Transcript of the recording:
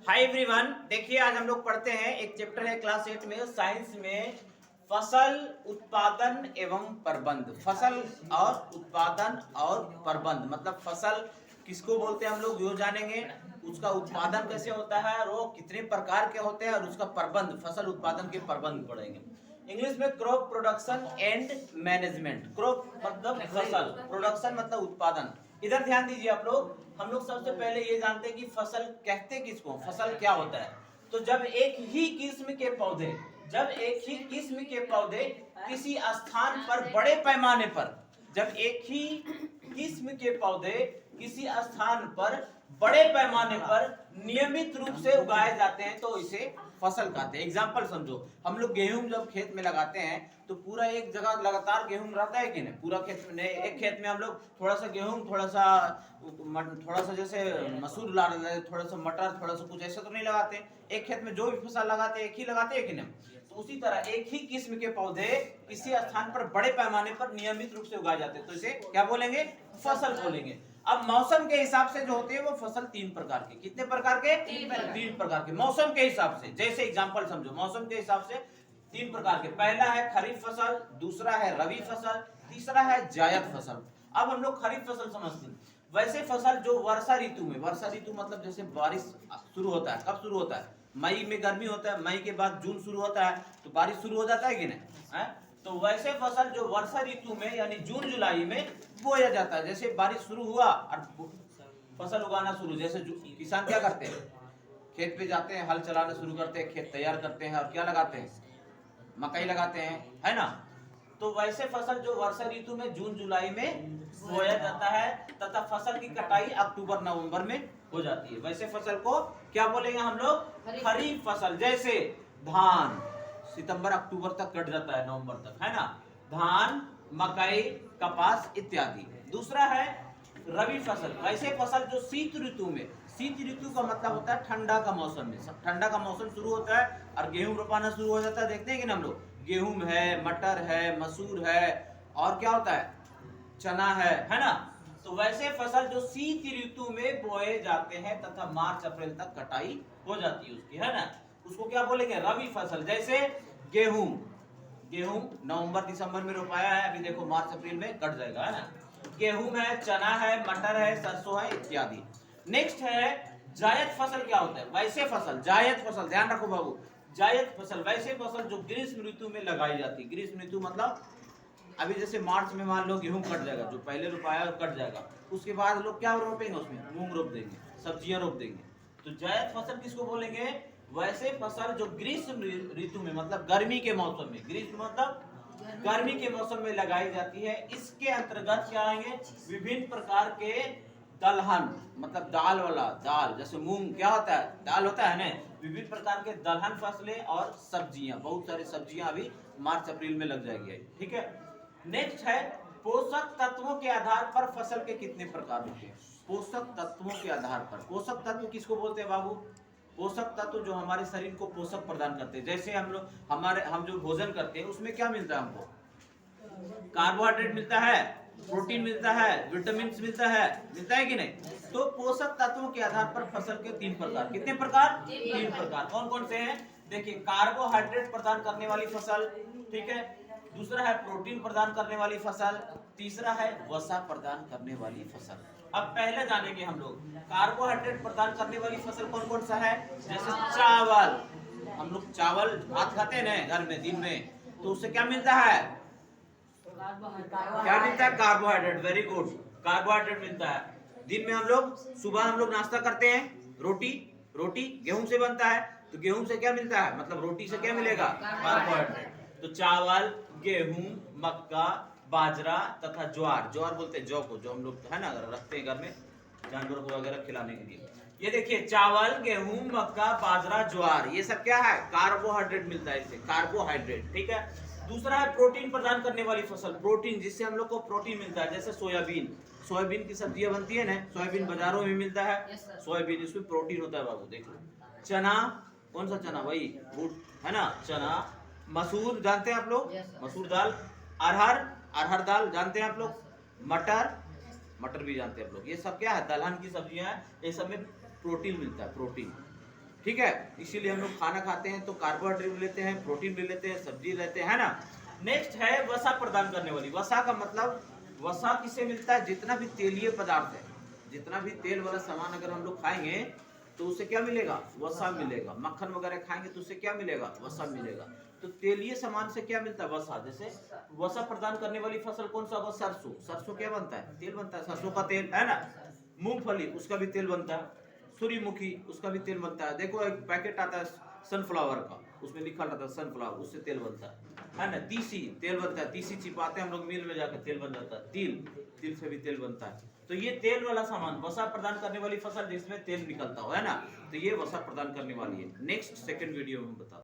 Hi everyone, देखिए आज हम लोग पढ़ते हैं एक चैप्टर है क्लास 8 में साइंस में फसल उत्पादन एवं प्रबंध। फसल और उत्पादन और प्रबंध मतलब फसल किसको बोलते हैं हम लोग वो जानेंगे, उसका उत्पादन कैसे होता है और वो कितने प्रकार के होते हैं और उसका प्रबंध फसल उत्पादन के प्रबंध पढ़ेंगे। इंग्लिश में crop production and management. Crop मतलब फसल, प्रोडक्शन मतलब उत्पादन। इधर ध्यान दीजिए आप लोग। हम लोग सबसे पहले ये जानते हैं कि फसल कहते किसको, फसल क्या होता है। तो जब एक ही किस्म के पौधे किसी स्थान पर बड़े पैमाने पर, जब एक ही किस्म के पौधे किसी स्थान पर बड़े पैमाने पर नियमित रूप से उगाए जाते हैं तो इसे फसल कहते हैं। एग्जाम्पल समझो, हम लोग गेहूं जब खेत में लगाते हैं तो पूरा एक जगह लगातार गेहूं रहता है कि नहीं, पूरा खेत में एक खेत में हम लोग थोड़ा सा गेहूं, थोड़ा सा जैसे मसूर ला रहे, थोड़ा सा मटर, थोड़ा सा कुछ, ऐसा तो नहीं लगाते। एक खेत में जो भी फसल लगाते हैं एक ही लगाते हैं कि नहीं। तो उसी तरह एक ही किस्म के पौधे किसी स्थान पर बड़े पैमाने पर नियमित रूप से उगाए जाते हैं तो इसे क्या बोलेंगे, फसल बोलेंगे। अब मौसम के हिसाब से जो होती है वो फसल तीन प्रकार के, कितने प्रकार के, तीन प्रकार के मौसम के हिसाब से। जैसे एग्जांपल समझो, मौसम के हिसाब से तीन प्रकार के, पहला है खरीफ फसल, दूसरा है रबी फसल, तीसरा है जायद फसल। अब हम लोग खरीफ फसल समझते हैं। वैसे फसल जो वर्षा ऋतु में, वर्षा ऋतु मतलब जैसे बारिश शुरू होता है, कब शुरू होता है, मई में गर्मी होता है, मई के बाद जून शुरू होता है तो बारिश शुरू हो जाता है कि नहीं है? तो वैसे फसल जो वर्षा ऋतु में यानी जून जुलाई में बोया जाता है। जैसे बारिश शुरू हुआ और फसल उगाना शुरू, जैसे किसान क्या करते हैं, खेत पे जाते हैं, हल चलाना शुरू करते हैं, खेत तैयार करते हैं और क्या लगाते हैं, मकई लगाते हैं, है ना। तो वैसे फसल जो वर्षा ऋतु में जून जुलाई में बोया जाता है तथा फसल की कटाई अक्टूबर नवंबर में हो जाती है। वैसे फसल को क्या बोलेंगे हम लोग, खरीफ फसल। जैसे धान सितंबर अक्टूबर तक कट जाता है, नवंबर तक, है ना, धान, मकई, कपास इत्यादि। दूसरा है रबी फसल। वैसे फसल जो शीत ऋतु में, शीत ऋतु का मतलब होता है ठंडा का मौसम में, ठंडा का मौसम शुरू होता है और गेहूं रोपाना शुरू हो जाता है। देखते हैं कि ना हम लोग, गेहूं है, मटर है, मसूर है और क्या होता है, चना है ना। तो वैसे फसल जो शीत ऋतु में बोए जाते हैं तथा मार्च अप्रैल तक कटाई हो जाती है उसकी, है ना, उसको क्या बोलेंगे, रबी फसल। जैसे गेहूं, गेहूं नवंबर दिसंबर में रोपाया है, अभी देखो मार्च अप्रैल में कट जाएगा, है ना। गेहूं है, चना है, मटर है, सरसों है इत्यादि। नेक्स्ट है जायद फसल। क्या होता है वैसे फसल, जायद फसल, ध्यान रखो बाबू, जायद फसल वैसे फसल जो ग्रीष्म ऋतु में लगाई जाती है। ग्रीष्म ऋतु मतलब अभी जैसे मार्च में मान लो गेहूं कट जाएगा, जो पहले रोपाया कट जाएगा, उसके बाद लोग क्या रोपेंगे, उसमें मूंग रोप देंगे, सब्जियां रोप देंगे। तो जायद फसल किसको बोलेंगे, वैसे फसल जो ग्रीष्म ऋतु में मतलब गर्मी के मौसम में, ग्रीष्म मतलब गर्मी के मौसम में लगाई जाती है। इसके अंतर्गत क्या आएंगे, विभिन्न प्रकार के दलहन मतलब दाल वाला, दाल जैसे मूंग क्या होता है, दाल होता है ना, विभिन्न प्रकार के दलहन फसलें और सब्जियां, बहुत सारी सब्जियां अभी मार्च अप्रैल में लग जाएगी, ठीक है। नेक्स्ट है पोषक तत्वों के आधार पर फसल के कितने प्रकार होते हैं। पोषक तत्वों के आधार पर, पोषक तत्व किसको बोलते हैं बाबू, पोषक तत्व जो हमारे शरीर को पोषक प्रदान करते हैं। जैसे हम जो भोजन करते हैं उसमें क्या मिलता है हमको, कार्बोहाइड्रेट मिलता है, प्रोटीन मिलता है, विटामिन मिलता है कि नहीं। तो पोषक तत्वों के आधार पर फसल के तीन प्रकार, कितने प्रकार, तीन प्रकार। कौन कौन से हैं, देखिए, कार्बोहाइड्रेट प्रदान करने वाली फसल, ठीक है, दूसरा है प्रोटीन प्रदान करने वाली फसल, तीसरा है वसा प्रदान करने वाली फसल। अब पहले जानेंगे हम लोग कार्बोहाइड्रेट प्रदान करने वाली फसल कौन कौन सा है। जैसे चावल, हम लोग चावल भात खाते हैं ना घर में दिन में, तो उससे क्या मिलता है, क्या मिलता है, कार्बोहाइड्रेट। वेरी गुड, कार्बोहाइड्रेट मिलता है। दिन में हम लोग सुबह हम लोग नाश्ता करते हैं, रोटी, रोटी गेहूं से बनता है, तो गेहूं से क्या मिलता है, मतलब रोटी से क्या मिलेगा, कार्बोहाइड्रेट। तो चावल, गेहूं, मक्का, बाजरा तथा ज्वार, ज्वार बोलते हैं जौ को, जो हम लोग है ना रखते हैं घर में जानवरों को वगैरह खिलाने के लिए। ये देखिए चावल, गेहूं, मक्का, बाजरा, ज्वार, ये सब क्या है, कार्बोहाइड्रेट मिलता है इससे, कार्बोहाइड्रेट, ठीक है। दूसरा है प्रोटीन प्रदान करने वाली फसल, प्रोटीन जिससे हम लोग को प्रोटीन मिलता है। जैसे सोयाबीन, सोयाबीन की सब्जियां बनती है ना, सोयाबीन बाजारों में मिलता है, सोयाबीन, इसमें प्रोटीन होता है बाबू, देख लो। चना, कौन सा चना, वही बूट, है ना, चना। मसूर जानते हैं आप लोग, मसूर दाल। अरहर, अरहर दाल जानते हैं आप लोग। मटर, मटर भी जानते हैं आप लोग। ये सब क्या है, दलहन की सब्जियां हैं, ये सब में प्रोटीन मिलता है, प्रोटीन। ठीक है, इसीलिए हम लोग खाना खाते हैं तो कार्बोहाइड्रेट भी लेते हैं, प्रोटीन भी लेते हैं, सब्जी लेते हैं, है ना। नेक्स्ट है वसा प्रदान करने वाली। वसा का मतलब, वसा किससे मिलता है? जितना भी तेलीय पदार्थ है, जितना भी तेल वाला सामान अगर हम लोग खाएंगे तो उससे क्या मिलेगा? वसा मिलेगा। मक्खन वगैरह खाएंगे तो उससे क्या मिलेगा? वसा मिलेगा। तो तेलीय सामान से क्या मिलता है? वसा। जैसे वसा प्रदान करने वाली फसल कौन सा होगा? सरसों। सरसों क्या बनता है? तेल बनता है, सरसों का तेल, है ना। मूंगफली, उसका भी तेल बनता है। सूर्यमुखी, उसका भी तेल बनता है। देखो एक पैकेट आता है सनफ्लावर का, उसमें लिखा रहता है सनफ्लावर, उससे तेल बनता है ना। तीसी तेल बनता है, तीसी छिपाते हैं हम लोग मिल में जाकर, तेल बन जाता है। तिल, तिल से भी तेल बनता है। तो ये तेल वाला सामान, वसा प्रदान करने वाली फसल जिसमें तेल निकलता हो, है ना, तो ये वसा प्रदान करने वाली है। नेक्स्ट सेकंड वीडियो में बता